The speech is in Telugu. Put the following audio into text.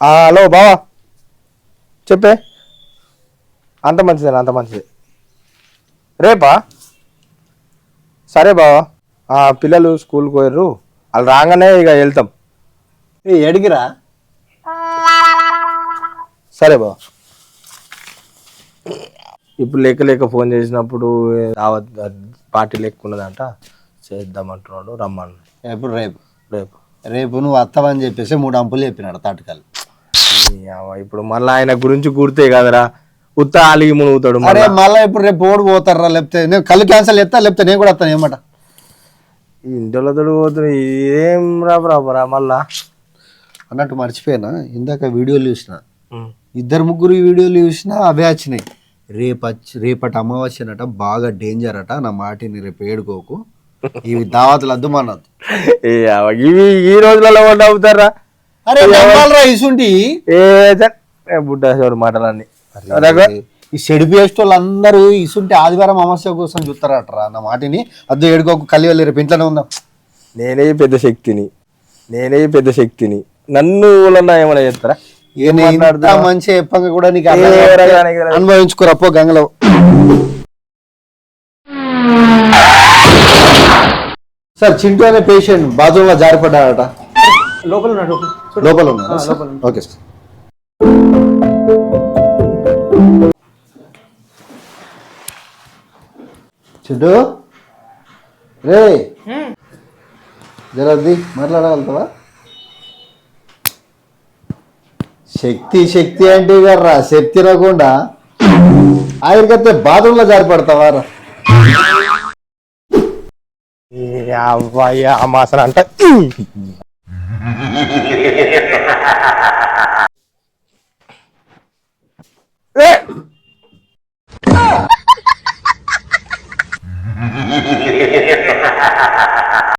హలో బావా చెప్పే. అంత మంచిదేనా? అంత మంచిది. రేపా? సరే బావా. పిల్లలు స్కూల్కి పోయారు, వాళ్ళు రాగానే ఇక వెళ్తాం. ఎడిగిరా? సరే బావా. ఇప్పుడు లేక ఫోన్ చేసినప్పుడు దావత్ పార్టీ లెక్కున్నదంట, చేద్దామంటున్నాడు, రమ్మను. ఎప్పుడు? రేపు. రేపు రేపు నువ్వు వస్తావని చెప్పేసి 3 అంపులు చెప్పినాడు తాటకాలు. ఇప్పుడు మళ్ళీ ఆయన గురించి గుర్తే కదరా, ఉత్త అలిగి మునుగుతాడు. అరే మళ్ళీ ఇప్పుడు రేపు ఓడి పోతారా? లేకపోతే నేను కళ్ళు క్యాన్సల్ చేస్తా, లేకపోతే నేను కూడా వస్తాను. ఏమాట ఇంటిలో తోడు పోతుంది, ఏం రాబరా మళ్ళా. అన్నట్టు మర్చిపోయినా, ఇందాక వీడియోలు చూసిన, 2-3 వీడియోలు చూసినా అవే వచ్చినాయి. రేపటి అమావాస్యనట, బాగా డేంజర్ అట. నా మాటిని రేపు ఏడుకోకు, ఇవి దావతులు అద్దుమన్నది. ఇవి ఈ రోజులలో అవుతారా? అరే ఇసుంటి బుడ్డ మాటలన్నీ ఈ సెడిపి వేస్ట్ వాళ్ళందరూ ఇసుంటి ఆదివారం అమావాస్య కోసం చూస్తారట్రా. నా మాటిని అద్దు ఏడుకోకు, కలిగి వెళ్ళి రేపు ఇంట్లోనే ఉందాం. నేనే పెద్ద శక్తిని నన్ను వాళ్ళన్నా ఏమైనా చేస్తారా? మంచి చెప్పంగా కూడా నీకు అనుభవించుకోరప్పో గంగలో. సార్ చింటూ అనే పేషెంట్ బాత్రూమ్ లో జారిపడ్డాడట. లోపల ఉన్నాడు. Okay sir. చింటూ రే జరద్ది మాట్లాడగలుగుతావా? శక్తి అంటే కర్రా, శక్తి రాకుండా ఆయనకైతే బాత్రూంలో జారిపడతావా రా? అమాసన అంట.